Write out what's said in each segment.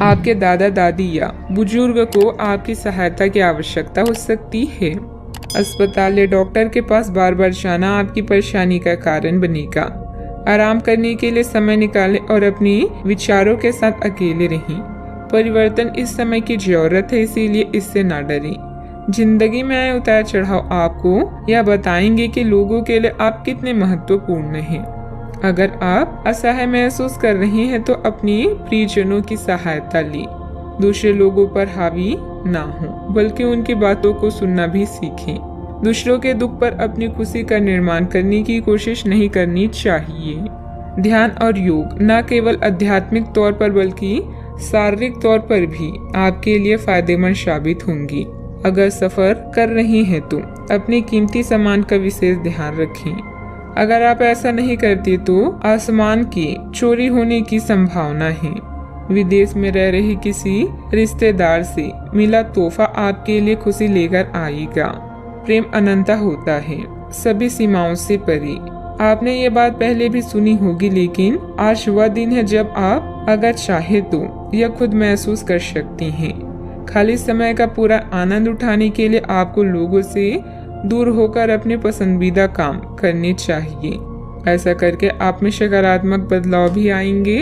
आपके दादा दादी या बुजुर्ग को आपकी सहायता की आवश्यकता हो सकती है। अस्पताल या डॉक्टर के पास बार बार जाना आपकी परेशानी का कारण बनेगा। आराम करने के लिए समय निकालें और अपने विचारों के साथ अकेले रहें। परिवर्तन इस समय की जरूरत है, इसीलिए इससे ना डरें। जिंदगी में आए उतार चढ़ाव आपको यह बताएंगे कि लोगों के लिए आप कितने महत्वपूर्ण हैं। अगर आप असहाय महसूस कर रहे हैं तो अपने प्रियजनों की सहायता लें। दूसरे लोगों पर हावी ना हो, बल्कि उनकी बातों को सुनना भी सीखें। दूसरों के दुख पर अपनी खुशी का निर्माण करने की कोशिश नहीं करनी चाहिए। ध्यान और योग न केवल आध्यात्मिक तौर पर बल्कि शारीरिक तौर पर भी आपके लिए फायदेमंद साबित होंगी। अगर सफर कर रहे हैं तो अपने कीमती सामान का विशेष ध्यान रखें। अगर आप ऐसा नहीं करते तो आसमान की चोरी होने की संभावना है। विदेश में रह रहे किसी रिश्तेदार से मिला तोहफा आपके लिए खुशी लेकर आएगा। प्रेम अनंता होता है, सभी सीमाओं से परे। आपने ये बात पहले भी सुनी होगी, लेकिन आज वह दिन है जब आप अगर चाहे तो यह खुद महसूस कर सकती हैं। खाली समय का पूरा आनंद उठाने के लिए आपको लोगों से दूर होकर अपने पसंदीदा काम करने चाहिए। ऐसा करके आप में सकारात्मक बदलाव भी आएंगे।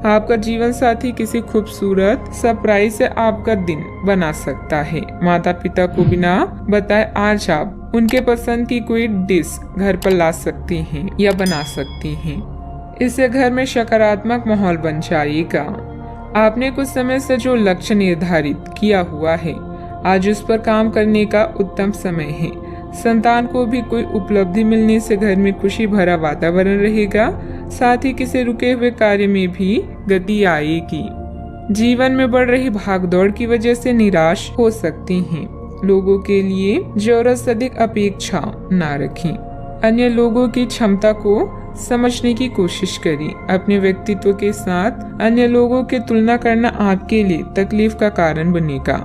आपका जीवन साथी किसी खूबसूरत सरप्राइज से आपका दिन बना सकता है। माता पिता को बिना बताए आज आप उनके पसंद की कोई डिश घर पर ला सकती हैं या बना सकती हैं। इससे घर में सकारात्मक माहौल बन जाएगा। आपने कुछ समय से जो लक्ष्य निर्धारित किया हुआ है, आज उस पर काम करने का उत्तम समय है। संतान को भी कोई उपलब्धि मिलने से घर में खुशी भरा वातावरण रहेगा। साथ ही किसी रुके हुए कार्य में भी गति आएगी। जीवन में बढ़ रही भागदौड़ की वजह से निराश हो सकती हैं। लोगों के लिए जरूरत से अधिक अपेक्षा ना रखें। अन्य लोगों की क्षमता को समझने की कोशिश करें। अपने व्यक्तित्व के साथ अन्य लोगों की तुलना करना आपके लिए तकलीफ का कारण बनेगा।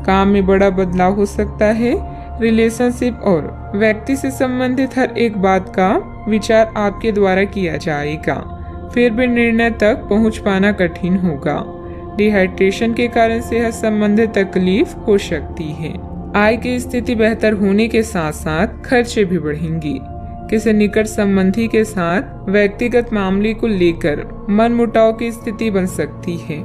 काम में बड़ा बदलाव हो सकता है। रिलेशनशिप और व्यक्ति से संबंधित हर एक बात का विचार आपके द्वारा किया जाएगा। फिर भी निर्णय तक पहुंच पाना कठिन होगा। डिहाइड्रेशन के कारण सेहत संबंधी तकलीफ हो सकती है। आय की स्थिति बेहतर होने के साथ साथ खर्चे भी बढ़ेंगी। किसी निकट संबंधी के साथ व्यक्तिगत मामले को लेकर मनमुटाव की स्थिति बन सकती है।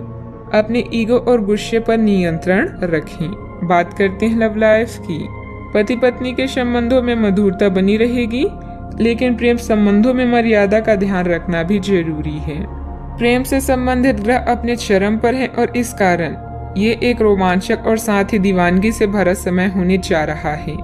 अपने ईगो और गुस्से पर नियंत्रण रखें। बात करते हैं लव लाइफ की। पति पत्नी के संबंधों में मधुरता बनी रहेगी, लेकिन प्रेम संबंधों में मर्यादा का ध्यान रखना भी जरूरी है। प्रेम से संबंधित ग्रह अपने चरम पर हैं और इस कारण ये एक रोमांचक और साथ ही दीवानगी से भरा समय होने जा रहा है।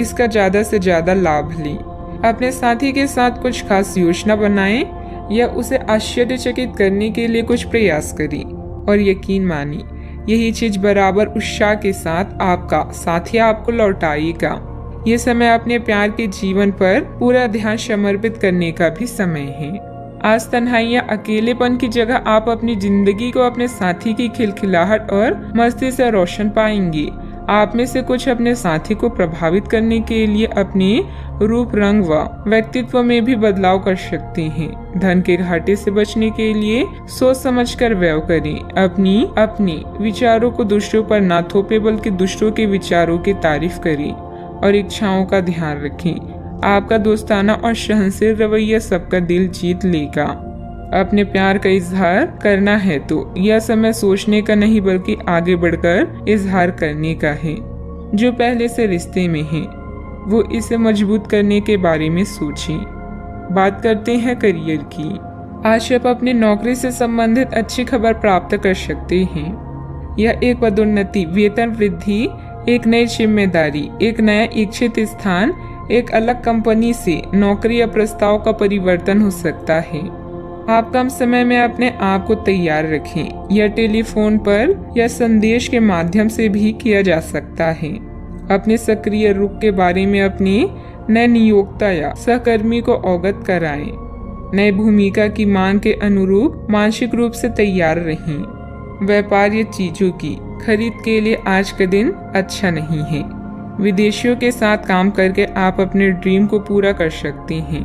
इसका ज्यादा से ज्यादा लाभ लें। अपने साथी के साथ कुछ खास योजना बनाएं या उसे आश्चर्यचकित करने के लिए कुछ प्रयास करें और यकीन मानिए यही चीज बराबर उत्साह के साथ आपका साथी आपको लौटाएगा। ये समय अपने प्यार के जीवन पर पूरा ध्यान समर्पित करने का भी समय है। आज तन्हाई या अकेलेपन की जगह आप अपनी जिंदगी को अपने साथी की खिलखिलाहट और मस्ती से रोशन पाएंगे। आप में से कुछ अपने साथी को प्रभावित करने के लिए अपने रूप रंग व व्यक्तित्व में भी बदलाव कर सकते हैं। धन के घाटे से बचने के लिए सोच समझकर व्यय करें। अपनी विचारों को दूसरों पर ना थोपे, बल्कि दूसरों के विचारों की तारीफ करें और इच्छाओं का ध्यान रखें। आपका दोस्ताना और सहनशील रवैया सबका दिल जीत लेगा। अपने प्यार का इजहार करना है तो यह समय सोचने का नहीं, बल्कि आगे बढ़कर इजहार करने का है। जो पहले से रिश्ते में है वो इसे मजबूत करने के बारे में सोचें। बात करते हैं करियर की। आज आप अपनी नौकरी से संबंधित अच्छी खबर प्राप्त कर सकते हैं। यह एक पदोन्नति, वेतन वृद्धि, एक नई जिम्मेदारी, एक नया इच्छित स्थान, एक अलग कंपनी से नौकरी या प्रस्ताव का परिवर्तन हो सकता है। आप कम समय में अपने आप को तैयार रखें। यह टेलीफोन पर या संदेश के माध्यम से भी किया जा सकता है। अपने सक्रिय रुख के बारे में अपने नए नियोक्ता या सहकर्मी को अवगत कराएं। नई भूमिका की मांग के अनुरूप मानसिक रूप से तैयार रहें। व्यापार या चीजों की खरीद के लिए आज का दिन अच्छा नहीं है। विदेशियों के साथ काम करके आप अपने ड्रीम को पूरा कर सकते हैं।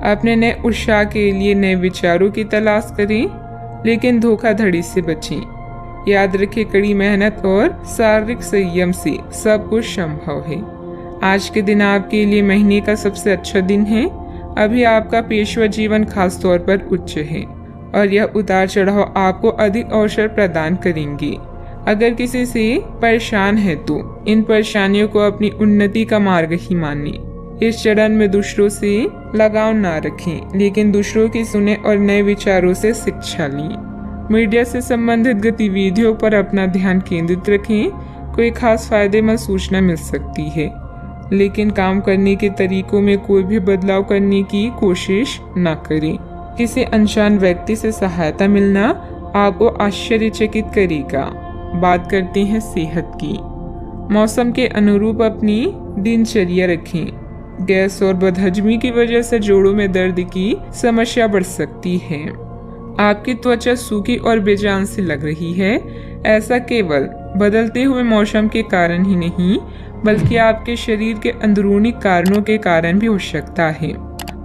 अपने नए उत्साह के लिए नए विचारों की तलाश करें, लेकिन धोखाधड़ी से बचें। याद रखें, कड़ी मेहनत और शारीरिक संयम से सब कुछ संभव है। आज के दिन आपके लिए महीने का सबसे अच्छा दिन है। अभी आपका पेशवा जीवन खास तौर पर उच्च है और यह उतार चढ़ाव आपको अधिक अवसर प्रदान करेंगे। अगर किसी से परेशान है तो इन परेशानियों को अपनी उन्नति का मार्ग ही मानें। इस चरण में दूसरों से लगाव ना रखें, लेकिन दूसरों की सुने और नए विचारों से शिक्षा लें। मीडिया से संबंधित गतिविधियों पर अपना ध्यान केंद्रित रखें। कोई खास फायदेमंद सूचना मिल सकती है, लेकिन काम करने के तरीकों में कोई भी बदलाव करने की कोशिश न करें। किसी अनजान व्यक्ति से सहायता मिलना आपको आश्चर्यचकित करेगा। बात करते हैं सेहत की। मौसम के अनुरूप अपनी दिनचर्या रखें। गैस और बदहजमी की वजह से जोड़ों में दर्द की समस्या बढ़ सकती है। आपकी त्वचा सूखी और बेजान सी लग रही है। ऐसा केवल बदलते हुए मौसम के कारण ही नहीं, बल्कि आपके शरीर के अंदरूनी कारणों के कारण भी हो सकता है।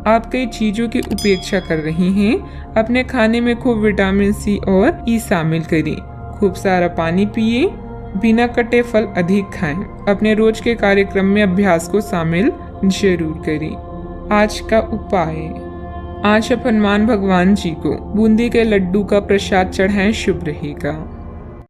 आप कई चीजों की उपेक्षा कर रही हैं। अपने खाने में खूब विटामिन सी और ई शामिल करें। खूब सारा पानी पिए। बिना कटे फल अधिक खाएं। अपने रोज के कार्यक्रम में अभ्यास को शामिल जरूर करें। आज का उपाय, आज आप हनुमान भगवान जी को बूंदी के लड्डू का प्रसाद चढ़ाएं, शुभ रहेगा।